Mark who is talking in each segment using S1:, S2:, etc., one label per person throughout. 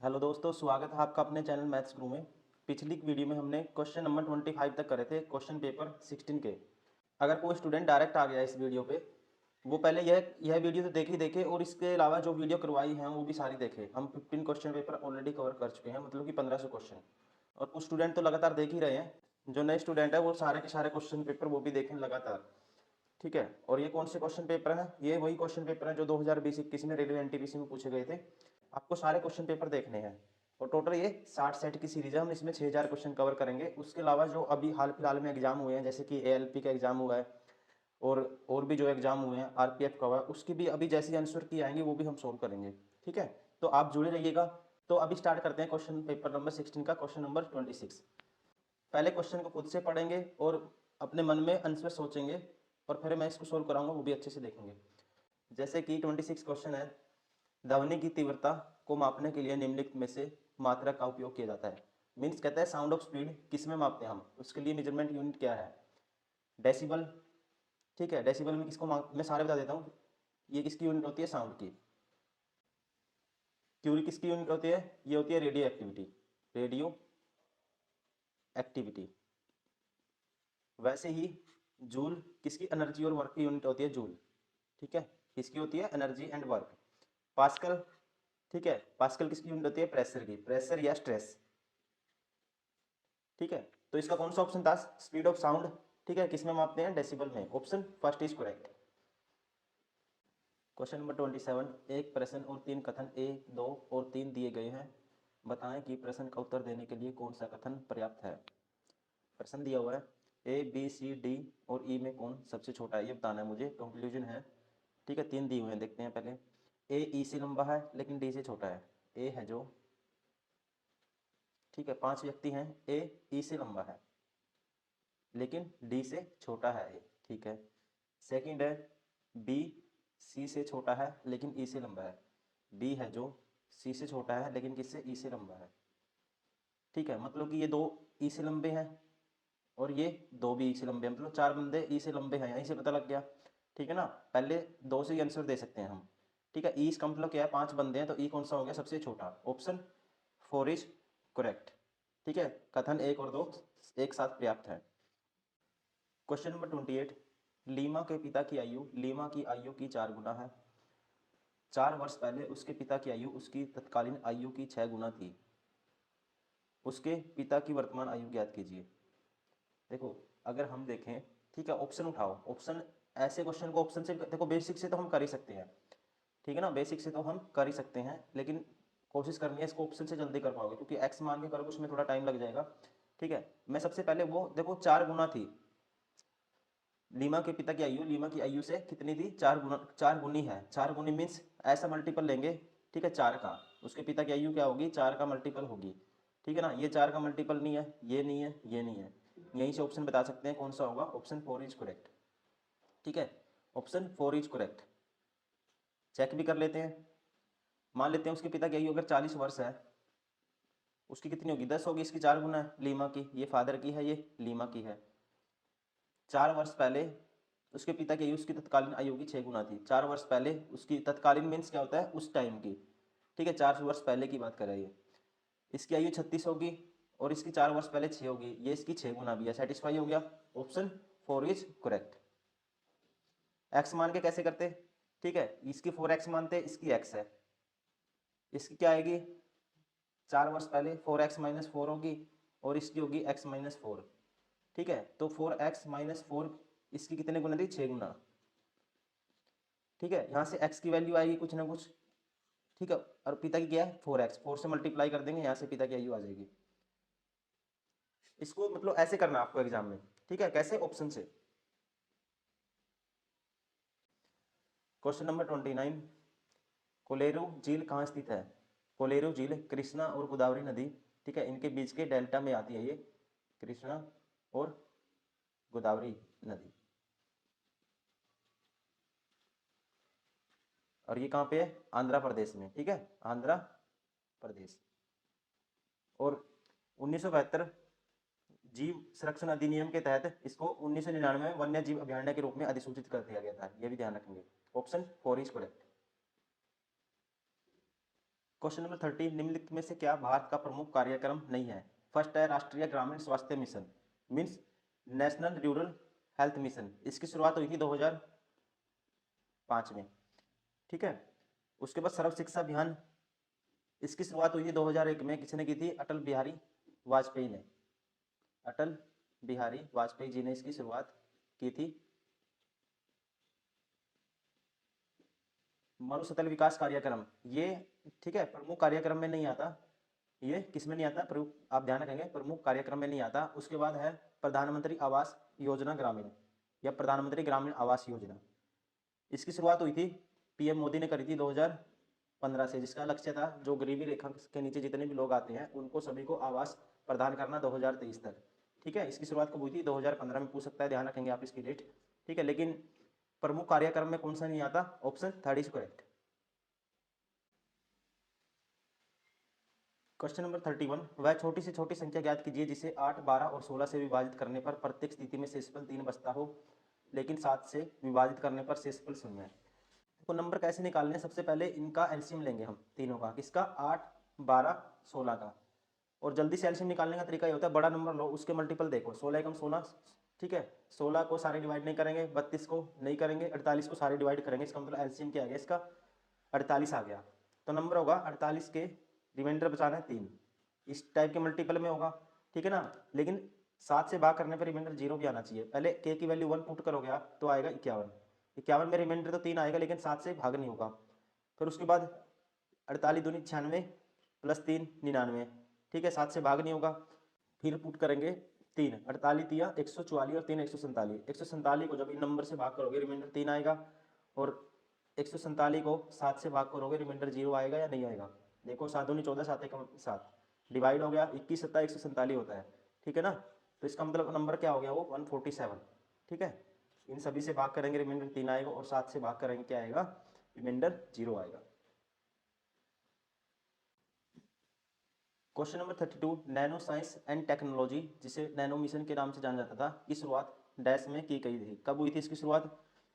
S1: Hello दोस्तों, स्वागत है आपका अपने चैनल मैथ्स गुरु में। पिछली वीडियो में हमने क्वेश्चन नंबर 25 तक करे थे, क्वेश्चन पेपर 16 के। अगर कोई स्टूडेंट डायरेक्ट आ गया इस वीडियो पे, वो पहले यह वीडियो तो देखे और इसके अलावा जो वीडियो करवाई हैं वो भी सारी देखे। हम 15 क्वेश्चन पेपर ऑलरेडी कवर कर चुके हैं, मतलब कि 1500 क्वेश्चन। और कुछ स्टूडेंट तो लगातार देख ही रहे हैं। जो नए स्टूडेंट है वो सारे के सारे क्वेश्चन पेपर वो भी देखें लगातार। ठीक है। और ये कौन से क्वेश्चन पेपर हैं? ये वही क्वेश्चन पेपर हैं जो 2020-21 में रेलवे एनटीपीसी में पूछे गए थे। आपको सारे क्वेश्चन पेपर देखने हैं। और टोटल ये 60 सेट की सीरीज है। हम इसमें 6000 क्वेश्चन कवर करेंगे। उसके अलावा जो अभी हाल फिलहाल में एग्जाम हुए हैं, जैसे कि एएलपी का एग्जाम हुआ है और भी जो एग्जाम हुए हैं, आरपीएफ का हुआ है, उसकी भी अभी जैसी आंसर की आएंगे वो भी हम सोल्व करेंगे। ठीक है, तो आप जुड़े रहिएगा। तो अभी स्टार्ट करते हैं क्वेश्चन पेपर नंबर 16 का क्वेश्चन नंबर 26। पहले क्वेश्चन को खुद से पढ़ेंगे और अपने मन में आंसर सोचेंगे, और फिर मैं इसको सोल्व कराऊंगा, वो भी अच्छे से देखेंगे। जैसे कि 26 क्वेश्चन है, ध्वनि की तीव्रता को मापने के लिए निम्नलिखित में से मात्रा का उपयोग किया जाता है। मीन्स कहता है साउंड ऑफ स्पीड किस में मापते हैं हम, उसके लिए मेजरमेंट यूनिट क्या है? डेसिबल। ठीक है, डेसिबल में किसको मैं सारे बता देता हूँ। ये किसकी यूनिट होती है? साउंड की। क्यूरी किसकी यूनिट होती है? ये होती है रेडियो एक्टिविटी। Radio activity. वैसे ही जूल किसकी एनर्जी और वर्क की यूनिट होती है? जूल। ठीक है, किसकी होती है? Energy and work. पास्कल। ठीक है, पास्कल किसकी यूनिट होती है? प्रेशर की। प्रेशर या स्ट्रेस। ठीक है, तो इसका कौन सा ऑप्शन था? Speed of sound. ठीक है, किसमें मापते हैं? डेसिबल में। Option first is correct. Question number 27, एक प्रश्न और 3 कथन ए, 2 और 3 दिए गए हैं। बताएं कि प्रश्न का उत्तर देने के लिए कौन सा कथन पर्याप्त है। प्रश्न दिया हुआ है ए बी सी डी और ई में कौन सबसे छोटा है, ये बताना है मुझे। कंक्लूजन है। ठीक है, 3 दिए हुए हैं, देखते हैं पहले। ए ई से लंबा है लेकिन डी से छोटा है। ए है जो, ठीक है, 5 व्यक्ति हैं। ए ई से लंबा है लेकिन डी से छोटा है ए। ठीक है। सेकंड है बी सी से छोटा है लेकिन ई से लंबा है। बी है जो सी से छोटा है लेकिन किससे? ई से लंबा है। ठीक है, मतलब कि ये दो ई से लंबे हैं और ये दो भी ई से लंबे हैं, मतलब 4 बंदे ई से लंबे हैं, यहीं से पता लग गया। ठीक है ना, पहले दो से ही आंसर दे सकते हैं हम। ठीक है, ई इसका मतलब क्या है? 5 बंदे हैं, तो ई कौन सा हो गया? सबसे छोटा। Option 4 is correct. ठीक है, कथन 1 और 2 एक साथ पर्याप्त है। क्वेश्चन नंबर 28, लीमा के पिता की आयु लीमा की आयु की 4 गुना है। 4 वर्ष पहले उसके पिता की आयु उसकी तत्कालीन आयु की 6 गुना थी। उसके पिता की वर्तमान आयु ज्ञात कीजिए। देखो, अगर हम देखें, ठीक है, ऑप्शन उठाओ। ऑप्शन, ऐसे क्वेश्चन को ऑप्शन से देखो, बेसिक से तो हम कर ही सकते हैं। ठीक है ना, बेसिक से तो हम कर ही सकते हैं, लेकिन कोशिश करनी है इसको ऑप्शन से जल्दी कर पाओगे, क्योंकि एक्स मान के करोगे उसमें थोड़ा टाइम लग जाएगा। ठीक है, मैं सबसे पहले वो देखो, 4 गुना थी लीमा के पिता की आयु। लीमा की आयु से कितनी थी? 4 गुना। 4 गुनी है। 4 गुनी मीन्स ऐसा मल्टीपल लेंगे। ठीक है, 4 का। उसके पिता की आयु क्या होगी? 4 का मल्टीपल होगी। ठीक है ना, ये 4 का मल्टीपल नहीं है, ये नहीं है, ये नहीं है। यहीं से ऑप्शन बता सकते हैं कौन सा होगा। Option 4 is correct. ठीक है, ऑप्शन 4 इज करेक्ट। चेक भी कर लेते हैं। मान लेते हैं उसके पिता की आयु अगर 40 वर्ष है, उसकी कितनी होगी? 10 होगी। इसकी 4 गुना है लीमा की। ये फादर की है, ये लीमा की है। 4 वर्ष पहले उसके पिता की आयु उसकी तत्कालीन आयु की 6 गुना थी। 4 वर्ष पहले उसकी तत्कालीन मीन्स क्या होता है? उस टाइम की। ठीक है, 4 वर्ष पहले की बात कर रही है। इसकी आयु 36 होगी और इसकी 4 वर्ष पहले 6 होगी, ये इसकी 6 गुना भी है। सेटिस्फाई हो गया। Option 4 is correct. एक्स मान के कैसे करते? ठीक है, इसकी 4x मानते, इसकी x है, इसकी क्या आएगी? 4 वर्ष पहले 4x-4 होगी और इसकी होगी x-4। ठीक है, तो 4x-4 इसकी कितने गुना थी? 6 गुना। ठीक है, यहाँ से x की वैल्यू आएगी कुछ ना कुछ। ठीक है, और पिता की क्या है? 4x, 4 से मल्टीप्लाई कर देंगे, यहाँ से पिता की आयु आ जाएगी। इसको मतलब ऐसे करना आपको एग्जाम में। ठीक है, कैसे? ऑप्शन से। क्वेश्चन नंबर 29, कोलेरू झील कहाँ स्थित है? कोलेरू झील कृष्णा और गोदावरी नदी, ठीक है, इनके बीच के डेल्टा में आती है ये। कृष्णा और गोदावरी नदी। और ये कहाँ पे है? आंध्र प्रदेश में। ठीक है, आंध्र प्रदेश। और 1972 जीव संरक्षण अधिनियम के तहत इसको 1999 में वन्य जीव अभयारण्य के रूप में अधिसूचित कर दिया गया था, ये भी ध्यान रखेंगे। Option 4 is correct. Question number 30, निम्नलिखित में से क्या भारत का प्रमुख कार्यक्रम नहीं है? फर्स्ट है राष्ट्रीय ग्रामीण स्वास्थ्य mission, means national rural health mission. इसकी शुरुआत हुई थी 2005 में, ठीक है। उसके बाद सर्व शिक्षा अभियान, इसकी शुरुआत हुई थी 2001 में। किसने की थी? अटल बिहारी वाजपेयी ने। अटल बिहारी वाजपेयी जी ने इसकी शुरुआत की थी। मरुस्थल विकास कार्यक्रम, ये ठीक है प्रमुख कार्यक्रम में नहीं आता, ये किस में नहीं आता? प्रमुख, आप ध्यान रखेंगे प्रमुख कार्यक्रम में नहीं आता। उसके बाद है प्रधानमंत्री आवास योजना ग्रामीण या प्रधानमंत्री ग्रामीण आवास योजना। इसकी शुरुआत हुई थी पीएम मोदी ने करी थी 2015 से, जिसका लक्ष्य था जो गरीबी रेखा के नीचे जितने भी लोग आते हैं उनको सभी को आवास प्रदान करना 2023 तक, ठीक है। इसकी शुरुआत कब हुई थी? 2015 में। पूछ सकता है, ध्यान रखेंगे आप इसकी डेट, ठीक है। लेकिन प्रमुख कार्यक्रम में कौन सा नहीं आता? Option 3 is correct. Question number 31, वह छोटी से छोटी संख्या ज्ञात कीजिए जिसे 8, 12 और 16 से विभाजित करने पर प्रत्येक स्थिति में शेषफल 3 बचता हो, लेकिन 7 से विभाजित करने पर शेषफल 0 है। तो नंबर कैसे निकालने हैं? सबसे पहले इनका एलसीएम लेंगे हम तीनों का। किसका? 8, 12, 16 का। और जल्दी से एलसीएम निकालने का तरीका ये होता है, बड़ा नंबर लो उसके मल्टीपल देखो। 16 एकम 16, ठीक है। 16 को सारे डिवाइड नहीं करेंगे, 32 को नहीं करेंगे, 48 को सारे डिवाइड करेंगे। इसका मतलब एलसीएम क्या आ गया इसका? 48 आ गया। तो नंबर होगा 48 के रिमाइंडर बचाना है 3, इस टाइप के मल्टीपल में होगा, ठीक है ना। लेकिन 7 से भाग करने पर रिमाइंडर 0 भी आना चाहिए। पहले के की वैल्यू 1 पुट करोगे आप तो आएगा 51। 51 में रिमाइंडर तो 3 आएगा, लेकिन 7 से भाग नहीं होगा। फिर उसके बाद 48 दूनी 96 प्लस 3 99, ठीक है। 7 से भाग नहीं होगा। फिर पुट करेंगे 3, 48 दिया 144 और 3 147। 147 को जब इन नंबर से भाग करोगे रिमाइंडर 3 आएगा, और 147 को 7 से भाग करोगे रिमाइंडर 0 आएगा या नहीं आएगा? देखो 7 दूनी 14, 7 एकम 7, डिवाइड हो गया 21 सत्ता 147 होता है, ठीक है ना। तो इसका मतलब नंबर क्या हो गया? वो 147, ठीक है। इन सभी से भाग करेंगे रिमाइंडर 3 आएगा, और 7 से भाग करेंगे क्या आएगा? रिमाइंडर 0 आएगा। Question number 32, nano science and technology, जिसे नैनो मिशन के नाम से जाना जाता था, की शुरुआत डैश में की गई थी। कब हुई थी इसकी शुरुआत?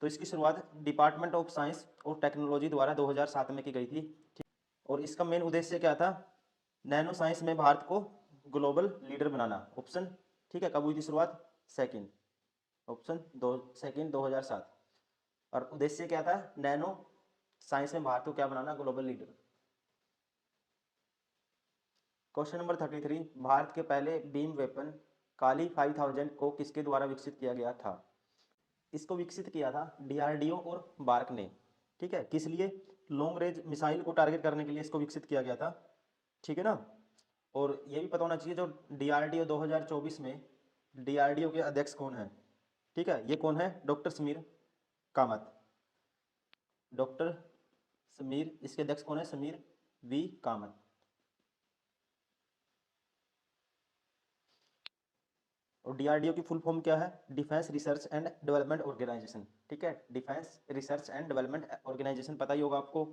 S1: तो इसकी शुरुआत डिपार्टमेंट ऑफ साइंस और टेक्नोलॉजी द्वारा 2007 में की गई थी, ठीक। और इसका मेन उद्देश्य क्या था? नैनो साइंस में भारत को ग्लोबल लीडर बनाना, ऑप्शन, ठीक है। कब हुई थी शुरुआत? Second, option 2 second 2007। और उद्देश्य क्या था? नैनो साइंस में भारत को क्या बनाना? Global leader. Question number 33, Bharat के पहले बीम वेपन काली 5000 को किसके द्वारा विकसित किया गया था? इसको विकसित किया था डीआरडीओ और बार्क ने, ठीक है। किस लिए? लॉन्ग रेंज मिसाइल को टारगेट करने के लिए इसको विकसित किया गया था, ठीक है ना। और ये भी पता होना चाहिए जो डीआरडीओ 2024 में डीआरडीओ के अध्यक्ष कौन है, ठीक है। ये कौन है? डॉक्टर समीर कामत। डॉक्टर समीर, इसके अध्यक्ष कौन है? समीर वी कामत। और डीआरडीओ की फुल फॉर्म क्या है? Defence research and development organisation, ठीक है। Defence research and development organisation पता ही होगा आपको,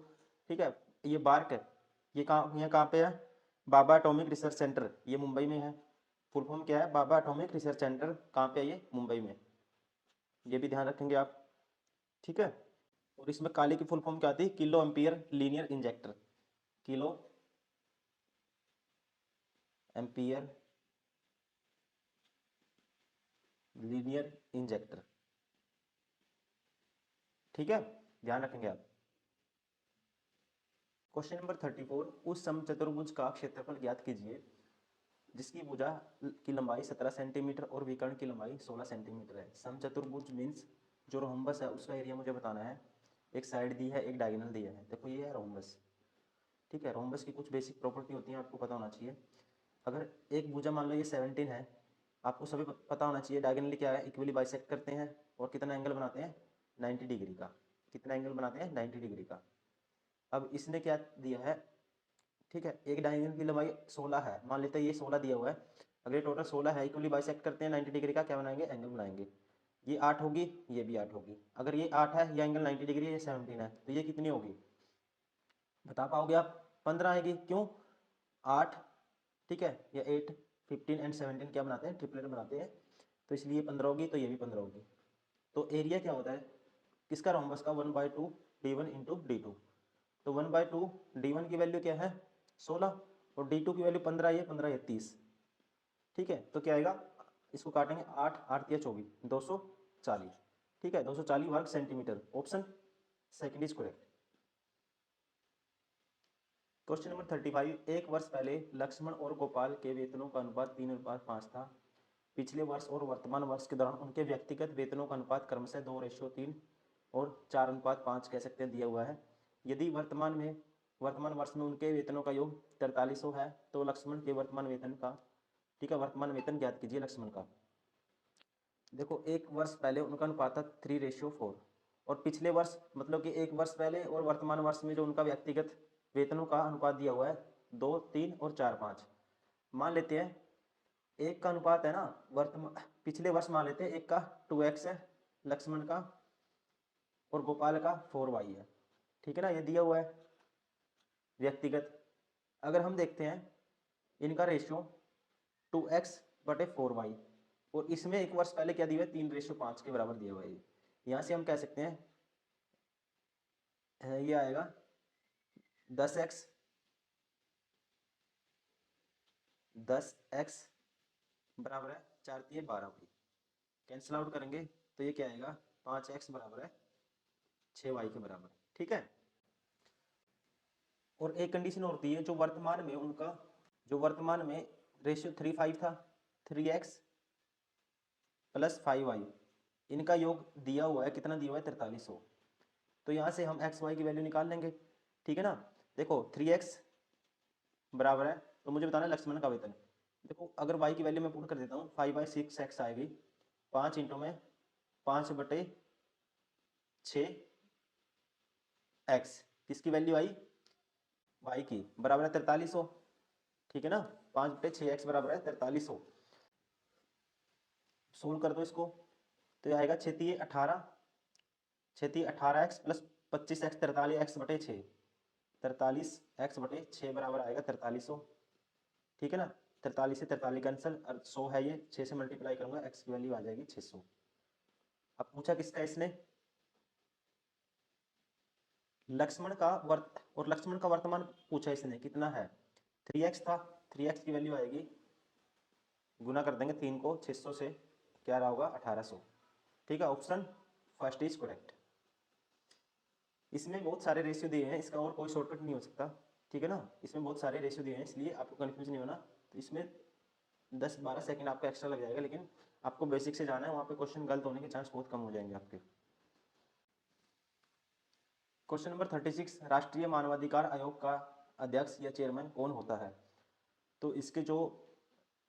S1: ठीक है। ये बार्क है, ये कहाँ पे है? बाबा एटॉमिक रिसर्च सेंटर, ये मुंबई में है। फुल फॉर्म क्या है? बाबा एटॉमिक रिसर्च सेंटर, कहाँ पे है ये? मुंबई में। ये भी ध्यान रखेंगे आप, ठीक है। और इसमें काली की फुल फॉर्म क्या आती है? Kilo ampere linear injector, kilo ampere linear injector, ठीक है, ध्यान रखेंगे आप। क्वेश्चन नंबर 34, उस समचतुर्भुज का क्षेत्रफल ज्ञात कीजिए जिसकी भुजा की लंबाई 17 सेंटीमीटर और विकर्ण की लंबाई 16 सेंटीमीटर है। समचतुर्भुज मीन्स जो रोम्बस है उसका एरिया मुझे बताना है। एक साइड दी है, एक डायगोनल दिया है। देखो ये है रोम्बस, ठीक है। रोम्बस की कुछ बेसिक प्रॉपर्टी होती है, आपको पता होना चाहिए। अगर एक भुजा मान लो ये 17 है, आपको सभी पता होना चाहिए डायगोनली क्या है? इक्वली बाइसेक्ट करते हैं और कितना एंगल बनाते हैं? 90 डिग्री का। कितना एंगल बनाते हैं? 90 डिग्री का। अब इसने क्या दिया है, ठीक है। एक डायगोनल की लंबाई 16 है, मान लेते हैं ये 16 दिया हुआ है। अगर ये टोटल 16 है, इक्वली बाइसेक्ट करते हैं 90 डिग्री का, क्या बनाएंगे? एंगल बनाएंगे। ये 8 होगी, ये भी 8 होगी। अगर ये 8 है, ये एंगल 90 डिग्री है, ये 17 है, तो ये कितनी होगी? बता पाओगे आप? 15 आएगी। क्यों? 8, ठीक है, या 8, 15 एंड 17 क्या बनाते हैं? ट्रिपलेट बनाते हैं, तो इसलिए 15 होगी, तो ये भी 15 होगी। तो एरिया क्या होता है किसका? रोम्बस का 1/2 d1 इंटू डी टू। तो 1/2 d1 की वैल्यू क्या है? 16 और D2 की वैल्यू 15 है, 15 है 30। ठीक है, तो क्या आएगा, इसको काटेंगे 8 8 या 24, 240। ठीक है, 240 वर्ग centimetre. Option second is correct. Question number 35, एक वर्ष पहले लक्ष्मण और गोपाल के वेतनों का अनुपात 3:5 था। पिछले वर्ष और वर्तमान वर्ष के दौरान उनके व्यक्तिगत वेतनों का अनुपात क्रमशः 2:3 और 4:5 कह सकते हैं दिया हुआ है। यदि वर्तमान वर्ष में उनके वेतनों का योग 4300 है तो लक्ष्मण के वर्तमान वेतन का, ठीक है, वर्तमान वेतन ज्ञात कीजिए लक्ष्मण का। देखो, एक वर्ष पहले उनका अनुपात था 3:4 और पिछले वर्ष मतलब कि एक वर्ष पहले और वर्तमान वर्ष में जो उनका व्यक्तिगत वेतनों का अनुपात दिया हुआ है 2, 3 और 4, 5। मान लेते हैं एक का अनुपात है ना, वर्तमान पिछले वर्ष मान लेते हैं एक का 2x है लक्ष्मण का और गोपाल का 4y है। ठीक है ना, ये दिया हुआ है व्यक्तिगत। अगर हम देखते हैं इनका रेशियो 2x/4y और इसमें एक वर्ष पहले क्या दिया हुआ है 3:5 के बराबर दिया हुआ है। यहाँ से हम कह सकते हैं ये आएगा 10x बराबर है 4×3=12y। कैंसिल आउट करेंगे तो ये क्या आएगा 5x बराबर है 6y के बराबर। ठीक है, और एक कंडीशन होती है जो वर्तमान में रेशियो 3:5 था, 3x + 5y, इनका योग दिया हुआ है, कितना दिया हुआ है 4300। तो यहाँ से हम एक्स वाई की वैल्यू निकाल लेंगे। ठीक है ना, देखो 3x बराबर है, तो मुझे बताना है लक्ष्मण का वेतन। देखो अगर y की वैल्यू मैं पुट कर देता हूँ 5/6x आएगी, 5 इंटू में 5/6x, किसकी वैल्यू आई y की, बराबर है 4300। ठीक है ना, 5/6x बराबर है 4300। सोल्व कर दो इसको तो ये आएगा 6×3=18, 6×3=18x + 25x 43x/6, 43x/6 बराबर आएगा 4300। ठीक है ना, 43 से 43 कैंसिल और 100 है, ये 6 से मल्टीप्लाई करूंगा x की वैल्यू आ जाएगी 600। अब पूछा किसका इसने, लक्ष्मण का वर्तमान पूछा इसने कितना है, 3x था, 3x की वैल्यू आएगी, गुना कर देंगे 3 को 600 से, क्या रहा होगा 1800। ठीक है, ऑप्शन फर्स्ट इज करेक्ट। इसमें बहुत सारे रेशियो दिए हैं, इसका और कोई शॉर्टकट नहीं हो सकता। ठीक है ना, इसमें बहुत सारे रेशियो दिए हैं इसलिए आपको कन्फ्यूज नहीं होना। तो इसमें 10-12 सेकंड आपका एक्स्ट्रा लग जाएगा, लेकिन आपको बेसिक से जाना है, वहाँ पे क्वेश्चन गलत होने के चांस बहुत कम हो जाएंगे आपके। क्वेश्चन नंबर 36, राष्ट्रीय मानवाधिकार आयोग का अध्यक्ष या चेयरमैन कौन होता है। तो इसके जो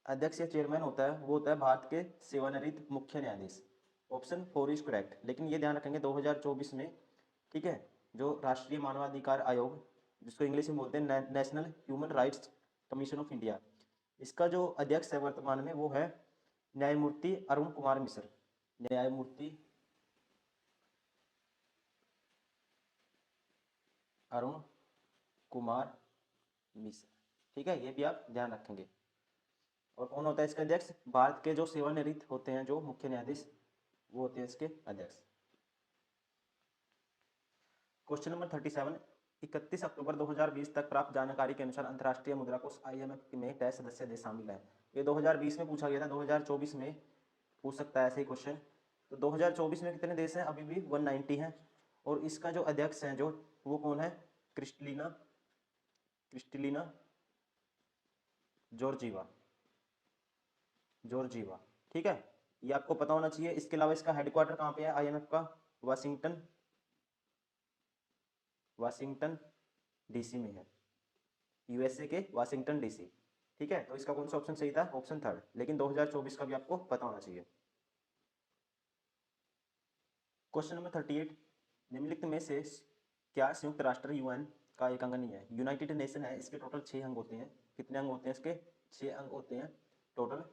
S1: अध्यक्ष या चेयरमैन होता है वो होता है भारत के सेवानिवृत्त मुख्य न्यायाधीश। Option 4 is correct. लेकिन ये ध्यान रखेंगे 2024 में, ठीक है, जो राष्ट्रीय मानवाधिकार आयोग, जिसको इंग्लिश में बोलते हैं national human rights commission of India, इसका जो अध्यक्ष है वर्तमान में वो है न्यायमूर्ति अरुण कुमार मिश्र। न्यायमूर्ति अरुण कुमार मिश्र। ठीक है, ये भी आप ध्यान रखेंगे। और कौन होता है इसका अध्यक्ष, भारत के जो सेवानिवृत्त होते हैं जो मुख्य न्यायाधीश, वो होते हैं इसके अध्यक्ष। क्वेश्चन नंबर 37, 31 अक्टूबर 2020 तक प्राप्त जानकारी के अनुसार अंतर्राष्ट्रीय मुद्रा कोष IMF में डैश सदस्य देश शामिल है। ये 2020 में पूछा गया था, 2024 में पूछ सकता है ऐसे ही क्वेश्चन। तो 2024 में कितने देश हैं, अभी भी 190 हैं। और इसका जो अध्यक्ष है जो, वो कौन है, क्रिस्टलिना जॉर्जीवा। ठीक है, ये आपको पता होना चाहिए। इसके अलावा इसका हेडक्वार्टर कहाँ पे है IMF का, वाशिंगटन DC में है, USA के वाशिंगटन DC। ठीक है, तो इसका कौन सा ऑप्शन सही था, ऑप्शन थर्ड। लेकिन 2024 का भी आपको पता होना चाहिए। क्वेश्चन नंबर 38, निम्नलिखित में से क्या संयुक्त राष्ट्र UN का एक अंग नहीं है। यूनाइटेड नेशन है, इसके टोटल 6 अंग होते हैं। कितने अंग होते हैं इसके, 6 अंग होते हैं टोटल।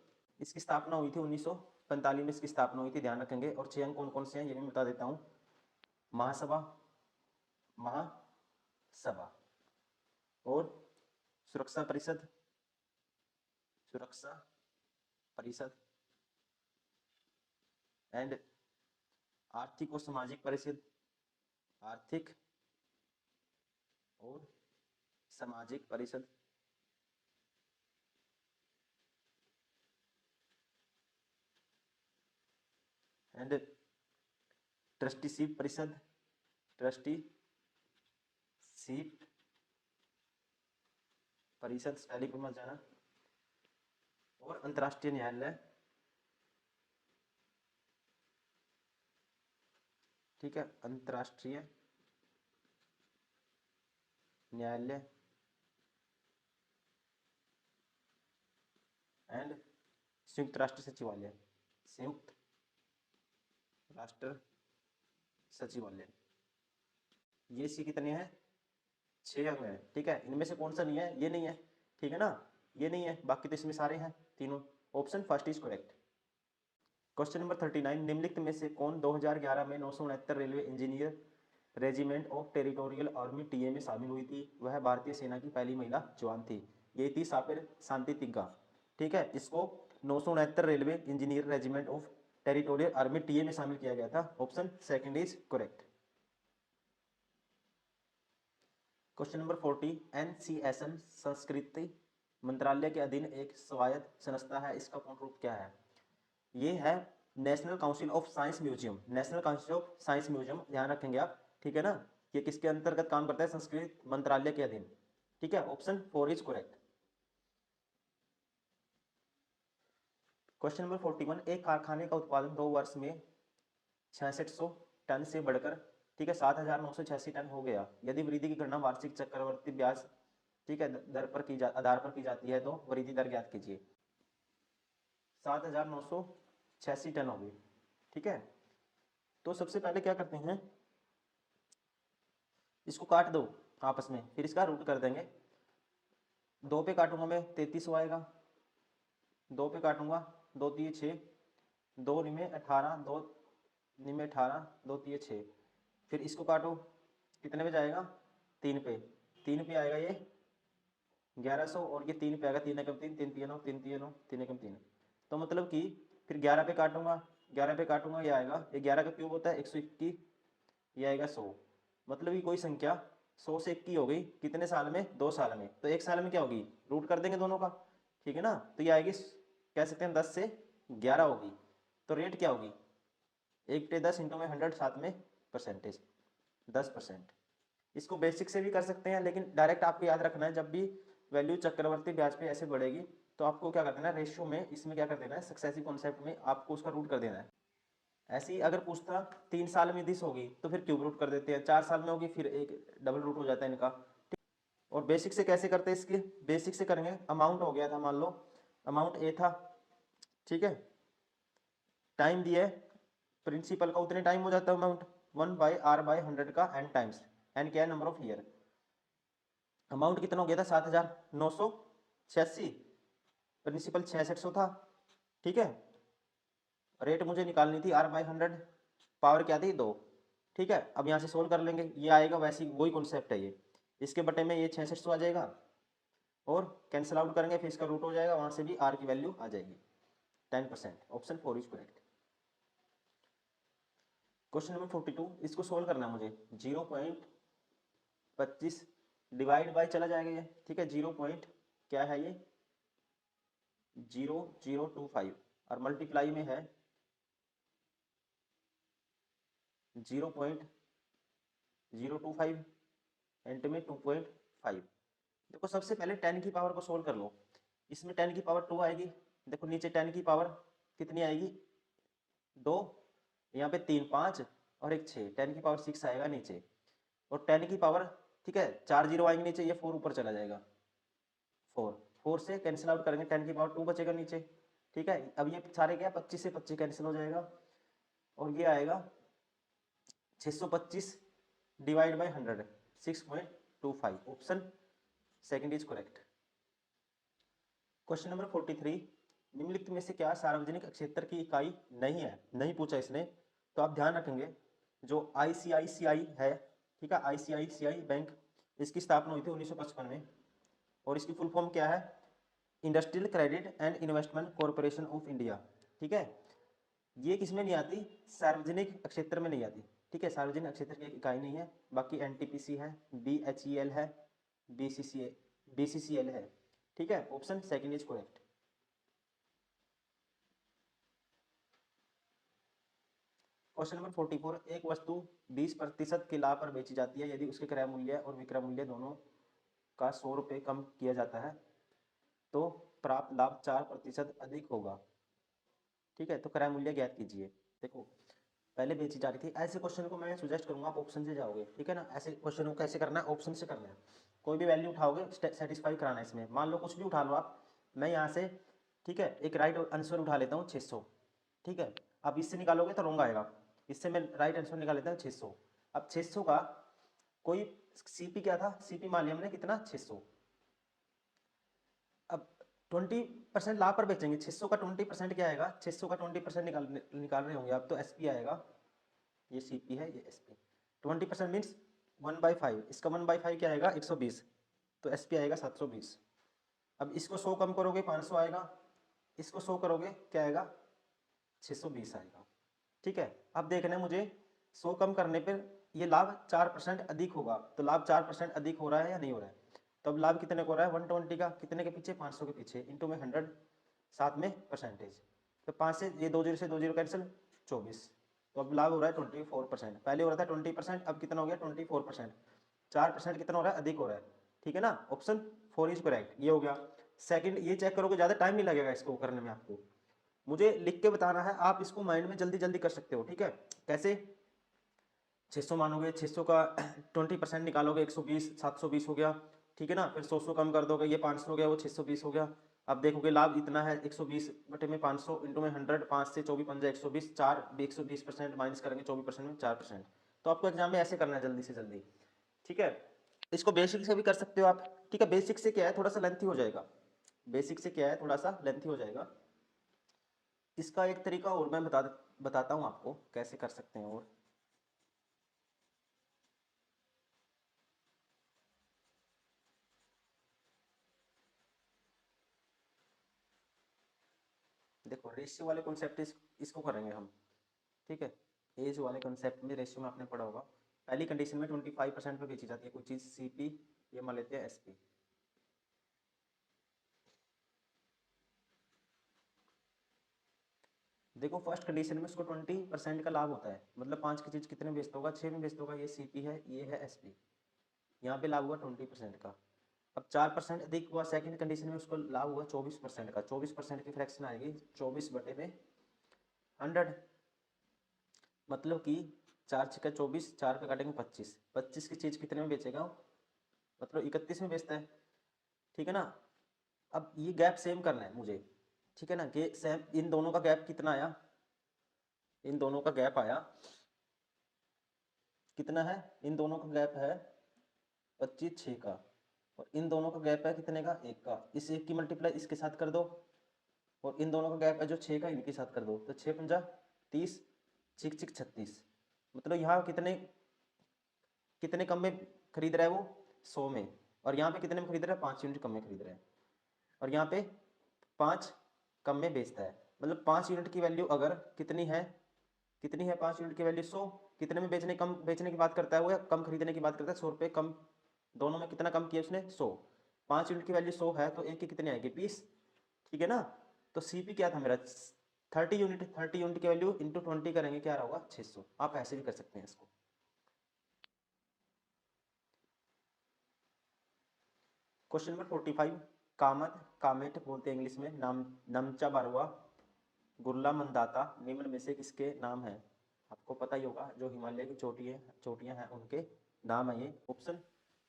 S1: इसकी स्थापना हुई थी 1945 में, इसकी स्थापना हुई थी, ध्यान रखेंगे। और 6 अंग कौन कौन से हैं ये भी बता देता हूँ। महासभा और सुरक्षा परिषद एंड आर्थिक और सामाजिक परिषद, आर्थिक और सामाजिक परिषद, एंड ट्रस्टीशिप परिषद, ट्रस्टीशिप परिषद स्टैली पर मत जाना, और अंतर्राष्ट्रीय न्यायालय, ठीक है, अंतर्राष्ट्रीय न्यायालय एंड संयुक्त राष्ट्र सचिवालय, संयुक्त राष्ट्र सचिवालय। ये इसकी कितने हैं? 6 अंग हैं, ठीक है। इनमें से कौन सा नहीं है? ये नहीं है, ठीक है ना, ये नहीं है, बाकी तो इसमें सारे हैं तीनों। Option first is correct. Question number 39, निम्नलिखित में से कौन 2011 में 969 railway engineer regiment of territorial army TA में शामिल हुई थी? वह भारतीय सेना की पहली महिला जवान थी। ये थी सापिर शांति तिग्गा, ठीक है। इसको 969 railway engineer regiment of territorial army TA में शामिल किया गया था। Option second is correct. Question number 40, NCSM संस्कृति मंत्रालय के अधीन एक स्वायत्त संस्था है, इसका पूर्ण रूप क्या है? ये है national council of science museum, national council of science museum, ध्यान रखेंगे आप, ठीक है ना। ये किसके अंतर्गत काम करता है? संस्कृत मंत्रालय के अधीन, ठीक है। Option 4 is correct. Question number 41, एक कारखाने का उत्पादन 2 वर्ष में 6600 टन से बढ़कर, ठीक है, 7986 टन हो गया। यदि वृद्धि की गणना वार्षिक चक्रवर्ती ब्याज, ठीक है, दर पर आधार पर की जाती है तो वृद्धि दर ज्ञात कीजिए। 7986 टन होगी, ठीक है। तो सबसे पहले क्या करते हैं, इसको काट दो आपस में, फिर इसका रूट कर देंगे। 2 पे काटूंगा मैं 3300 आएगा, 2 पे काटूंगा 2 3 6, 2 में 18, 2 में 18, 2 3 6, फिर इसको काटो, कितने पे जाएगा? 3 पे, 3 पे आएगा ये 1100, और ये 3 पे आएगा 3 एकम 3, 3 3 9, 3 3 9, 3 एकम 3। तो मतलब कि फिर 11 पे काटूंगा, 11 पे काटूंगा, ये आएगा, ये 11 का क्यूब होता है 121, ये आएगा 100। मतलब कि कोई संख्या 100 से 21 हो गई, कितने साल में? 2 साल में। तो 1 साल में क्या होगी? रूट कर देंगे दोनों का, ठीक है ना। तो ये आएगी, कह सकते हैं 10 से 11 होगी। तो रेट क्या होगी? 1/10 इंटू में 100, साथ में परसेंटेज 10%। इसको बेसिक से भी कर सकते हैं, लेकिन डायरेक्ट आपको याद रखना है, जब भी वैल्यू चक्रवर्ती ब्याज पे ऐसे बढ़ेगी तो आपको क्या कर देना है? रेशियो में, इसमें क्या कर देना है? सक्सेसिव कॉन्सेप्ट में आपको उसका रूट कर देना है। ऐसे ही अगर पूछता 3 साल में दिस होगी तो फिर क्यूब रूट कर देते हैं, 4 साल में होगी फिर एक डबल रूट हो जाता है इनका। और बेसिक से कैसे करते हैं? इसके बेसिक से करेंगे, अमाउंट हो गया था, मान लो अमाउंट ए था, ठीक है, टाइम दिया है प्रिंसिपल का, उतने टाइम हो जाता है अमाउंट 1/r/100 का n टाइम्स, n क्या है? Number of year. अमाउंट कितना हो गया था? 7986, प्रिंसिपल 6600 था, ठीक है। रेट मुझे निकालनी थी r/100, पावर क्या थी? 2, ठीक है। अब यहाँ से सोल्व कर लेंगे, ये आएगा, वैसे वही कॉन्सेप्ट है ये, इसके बटे में ये 6600 आ जाएगा, और कैंसिल आउट करेंगे, फिर इसका रूट हो जाएगा, वहाँ से भी r की वैल्यू आ जाएगी 10%। Option 4 is correct. Question number 42, इसको सोल्व करना है मुझे। 0.25 डिवाइड बाय चला जाएगा ये, ठीक है, 0 पॉइंट क्या है ये? 0025, और मल्टीप्लाई में है 0.025, एंड में 2.5। देखो सबसे पहले 10 की पावर को सोल्व कर लो, इसमें 10 की पावर 2 आएगी, देखो नीचे 10 की पावर कितनी आएगी? 2, यहाँ पे 3 5 और एक 6, 10 की पावर 6 आएगा नीचे, और 10 की पावर, ठीक है, 4 जीरो आएंगे नीचे, ये 4 ऊपर चला जाएगा, 4 से कैंसिल आउट करेंगे, 10 की पावर 2 बचेगा नीचे, ठीक है। अब ये सारे क्या? 25 से 25 कैंसिल हो जाएगा, और ये आएगा 625 divide by 100, 6.25। Option second is correct. Question number 43, निम्नलिखित में से क्या सार्वजनिक क्षेत्र की इकाई नहीं है? नहीं पूछा इसने, तो आप ध्यान रखेंगे, जो ICICI है, ठीक है, ICICI बैंक, इसकी स्थापना हुई थी 1955 में, और इसकी फुल फॉर्म क्या है? Industrial credit and investment corporation of India, ठीक है। ये किसमें नहीं आती? सार्वजनिक क्षेत्र में नहीं आती, ठीक है, सार्वजनिक क्षेत्र की इकाई नहीं है। बाकी NTPC है, BHEL है, BCCL है, ठीक है। Option second is correct. Question number 44, एक वस्तु 20% के लाभ पर बेची जाती है यदि उसके क्रय मूल्य और विक्रय मूल्य दोनों का 100 रुपये कम किया जाता है तो प्राप्त लाभ 4% अधिक होगा। ठीक है, तो क्रय मूल्य ज्ञात कीजिए। देखो पहले बेची जा रही थी, ऐसे क्वेश्चन को मैं सजेस्ट करूंगा आप ऑप्शन से जाओगे। ठीक है ना, ऐसे क्वेश्चन को कैसे करना है, ऑप्शन से करना है। कोई भी वैल्यू उठाओगे सेटिस्फाई कराना है इसमें। मान लो कुछ भी उठा लो आप, मैं यहाँ से ठीक है एक राइट आंसर उठा लेता हूँ 600। ठीक है, अब इससे निकालोगे तो रॉन्ग आएगा, इससे मैं राइट आंसर निकाल लेता हूँ 600। अब 600 का कोई सीपी क्या था, सीपी मान लिया हमने कितना 600। अब 20% लाभ पर बेचेंगे, 600 का 20% क्या आएगा, 600 का 20% निकाल रहे होंगे आप, तो एसपी आएगा, ये सीपी है ये एसपी। 20% मीन्स 1/5, इसका 1/5 क्या आएगा 120, तो एसपी आएगा 720। अब इसको 100 कम करोगे 500 आएगा, इसको 100 करोगे क्या आएगा 620 आएगा। ठीक है, अब देखना है मुझे 100 कम करने पर ये लाभ 4% अधिक होगा, तो लाभ 4% अधिक हो रहा है या नहीं हो रहा है। तो अब लाभ कितने को हो रहा है 120 का, कितने के पीछे 500 के पीछे, इंटू में 100 साथ में परसेंटेज, तो 5 से ये 2 जीरो से 2 जीरो कैंसिल 24, तो अब लाभ हो रहा है 24%। पहले हो रहा था 20%, अब कितना हो गया 24%, 4% कितना हो रहा है अधिक हो रहा है। ठीक है ना, ऑप्शन 4 इज करेक्ट, ये हो गया। सेकंड ये चेक करोगे, ज़्यादा टाइम नहीं लगेगा इसको करने में आपको, मुझे लिख के बताना है, आप इसको माइंड में जल्दी जल्दी कर सकते हो। ठीक है, कैसे 600 मानोगे, 600 का 20% निकालोगे 120, 720 हो गया। ठीक है ना, फिर 100 कम कर दोगे, ये 500 हो गया, वो 620 हो गया। अब देखोगे लाभ इतना है 120 बटे में 500 इंटू में 100, 5 से 24 पंजा 120, 4 120% माइनस करेंगे 24% में 4%। तो आपको एग्जाम में ऐसे करना है जल्दी से जल्दी। ठीक है, इसको बेसिक से भी कर सकते हो आप। ठीक है, बेसिक से क्या है थोड़ा सा लेंथी हो जाएगा, बेसिक से क्या है थोड़ा सा लेंथी हो जाएगा। इसका एक तरीका और मैं बताता हूँ आपको कैसे कर सकते हैं। और देखो रेशियो वाले कॉन्सेप्ट इसको करेंगे हम। ठीक है, एज वाले कॉन्सेप्ट में रेशियो में आपने पढ़ा होगा, पहली कंडीशन में 25% पे बेची जाती है कोई चीज़, सीपी ये मान लेते हैं एसपी। देखो फर्स्ट कंडीशन में उसको 20% का लाभ होता है, मतलब 5 की चीज़ कितने बेचता होगा 6 में बेचता होगा, ये सीपी है ये है एसपी, यहाँ पे लाभ हुआ 20% का। अब 4% अधिक हुआ, सेकंड कंडीशन में उसको लाभ हुआ 24% का, 24% की फ्रैक्शन आएगी 24 बटे में 100, मतलब कि 4 6 24, 4 पे काटेंगे 25, 25 की चीज़ कितने में बेचेगा, मतलब 31 में बेचता है। ठीक है ना, अब ये गैप सेम करना है मुझे। ठीक है ना, कि सेम इन दोनों का गैप कितना आया, इन दोनों का गैप आया कितना है, इन दोनों का गैप है 25 6 का, और इन दोनों का गैप है कितने का 1 का, इस 1 की मल्टीप्लाई इसके साथ कर दो, और इन दोनों का गैप है जो 6 का इनके साथ कर दो, तो 6 पंजा 30, 6 6 36, मतलब यहाँ कितने कितने कम में खरीद रहा है वो 100 में, और यहाँ पे कितने में खरीद रहा है 5 यूनिट कम में खरीद रहा है, और यहाँ पे 5 कम में बेचता है, मतलब 5 यूनिट की वैल्यू अगर कितनी है, कितनी है 5 यूनिट की वैल्यू 100, कितने में बेचने कम बेचने की बात करता है वो, या कम खरीदने की बात करता है, 100 रुपये कम, दोनों में कितना कम किया उसने 100, 5 यूनिट की वैल्यू 100 है तो एक की कितनी आएगी 20। ठीक है ना, तो सीपी क्या था मेरा 30 यूनिट, 30 यूनिट की वैल्यू इंटू 20 करेंगे क्या होगा 600, आप ऐसे भी कर सकते हैं इसको। क्वेश्चन नंबर 45, कामत कामेट बोलते हैं इंग्लिश में, नाम नमचा बारुआ गुरला मंदाता निम्न में से किसके नाम है। आपको पता ही होगा जो हिमालय की चोटियां हैं उनके नाम है ये। ऑप्शन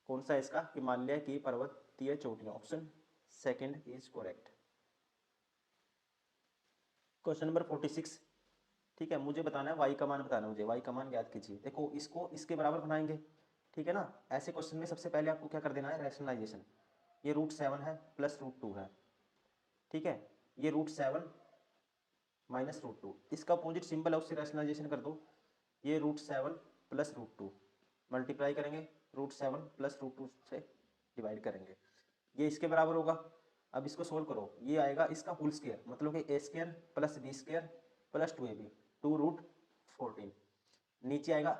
S1: कौन सा है इसका, हिमालय की पर्वतीय चोटियां, option second is correct. Question number 46, ठीक है मुझे बताना है वाई का मान बताना है, मुझे वाई का मान याद कीजिए। देखो इसको इसके बराबर बनाएंगे। ठीक है ना, ऐसे क्वेश्चन में सबसे पहले आपको क्या कर देना है रैशनलाइजेशन। ये √7 है प्लस √2 है। ठीक है, ये √7 माइनस √2, इसका अपोजिट सिंबल है उससे रैशनलाइजेशन कर दो, ये √7 प्लस √2 मल्टीप्लाई करेंगे, √7 प्लस √2 से डिवाइड करेंगे, ये इसके बराबर होगा। अब इसको सोल्व करो, ये आएगा इसका होल स्क्वायर, मतलब कि a square plus b square plus 2ab, 2√14, नीचे आएगा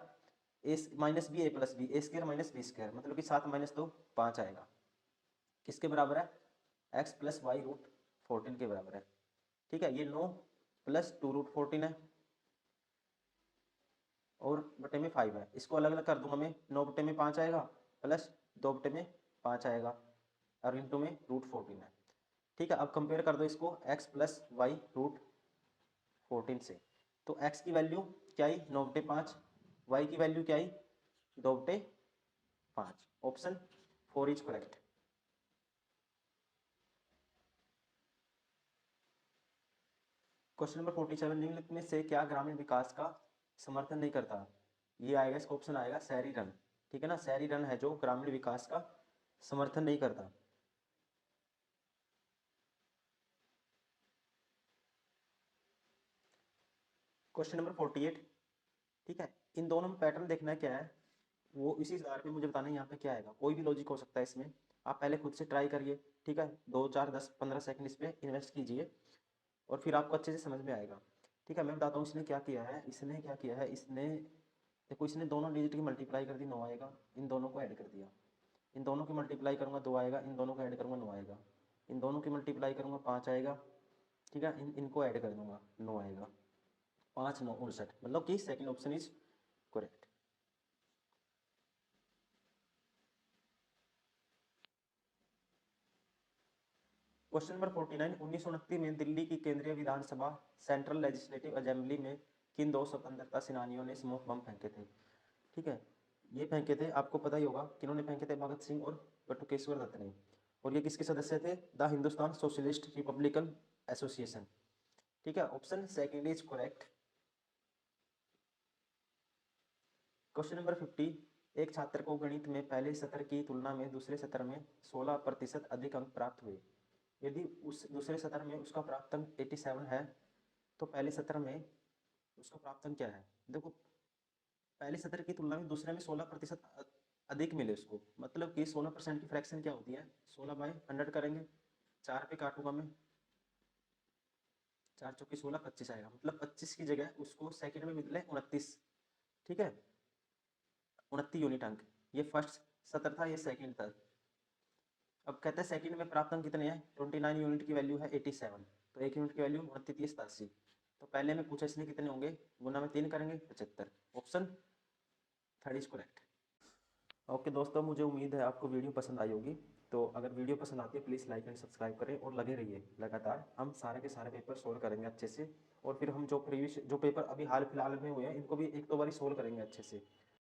S1: a minus b a plus b, a square minus b square, मतलब कि 7 माइनस 2 5 आएगा, किसके बराबर है एक्स प्लस वाई √14 के बराबर है। ठीक है, ये 9 प्लस 2√14 है, और बटे में 5 है। इसको अलग अलग कर दूंगा मैं, 9 बटे में 5 आएगा प्लस 2 बटे में 5 आएगा और इंटू में √14 है। ठीक है, अब कंपेयर कर दो इसको x प्लस वाई √14 से। तो x की वैल्यू क्या आई 9 बटे 5, y की वैल्यू क्या आई 2 बटे 5। Option 4 is correct. Question number 47, निम्नलिखित में से क्या ग्रामीण विकास का समर्थन नहीं करता? ये आएगा, इसका ऑप्शन आएगा शहरी रन। ठीक है ना, शहरी रन है जो ग्रामीण विकास का समर्थन नहीं करता। क्वेश्चन नंबर 48, ठीक है, इन दोनों में पैटर्न देखना है क्या है, वो इसी आधार पे मुझे बताना है यहाँ पे क्या आएगा। कोई भी लॉजिक हो सकता है इसमें, आप पहले खुद से ट्राई करिए। ठीक है, 2 4 10 15 सेकंड इस पर इन्वेस्ट कीजिए और फिर आपको अच्छे से समझ में आएगा। ठीक है, मैं बताता हूँ इसने क्या किया है। इसने क्या किया है, इसने देखो, इसने दोनों डिजिट की मल्टीप्लाई कर दी, 9 आएगा, इन दोनों को ऐड कर दिया। इन दोनों की मल्टीप्लाई करूँगा 2 आएगा, इन दोनों को ऐड करूँगा 9 आएगा। इन दोनों की मल्टीप्लाई करूँगा 5 आएगा। ठीक है, इनको ऐड कर दूंगा 9 आएगा। 5 9 59, मतलब कि second option is correct. Question number 49, 1929 में दिल्ली की केंद्रीय विधानसभा सेंट्रल लेजिस्लेटिव असेंबली में किन 2 स्वतंत्रता सेनानियों ने स्मोक बम फेंके थे? ठीक है, ये फेंके थे, आपको पता ही होगा किन्होंने फेंके थे, भगत सिंह और बटुकेश्वर दत्त ने। और ये किसके सदस्य थे? The Hindustan socialist Republican association. ठीक है, option second is correct. Question number 50, एक छात्र को गणित में पहले सत्र की तुलना में दूसरे सत्र में 16% अधिक अंक प्राप्त हुए। यदि उस दूसरे सत्र में उसका प्राप्त अंक 87 है तो पहले सत्र में उसका प्राप्त अंक क्या है? देखो, पहले सत्र की तुलना में दूसरे में 16% अधिक मिले उसको, मतलब कि 16% की फ्रैक्शन क्या होती है? 16/100 करेंगे, 4 पे काटूंगा मैं, 4 चौके 16, 25 आएगा, मतलब 25 की जगह उसको सेकंड में मिले 29। ठीक है, 29 यूनिट अंक। ये फर्स्ट सत्र था, ये सेकंड था। अब कहते हैं सेकंड में प्राप्त अंक कितने हैं? 29 यूनिट की वैल्यू है 87, तो 1 यूनिट की वैल्यू 29 87। तो पहले में पूछा इसने कितने होंगे, गुना में 3 करेंगे 75। Option third is correct. Okay दोस्तों, मुझे उम्मीद है आपको वीडियो पसंद आई होगी। तो अगर वीडियो पसंद आती है प्लीज़ लाइक एंड सब्सक्राइब करें और लगे रहिए लगातार। हम सारे के सारे पेपर सोल्व करेंगे अच्छे से, और फिर हम जो प्रीवियस जो पेपर अभी हाल फिलहाल में हुए हैं इनको भी 1 2 बार सोल्व करेंगे अच्छे से।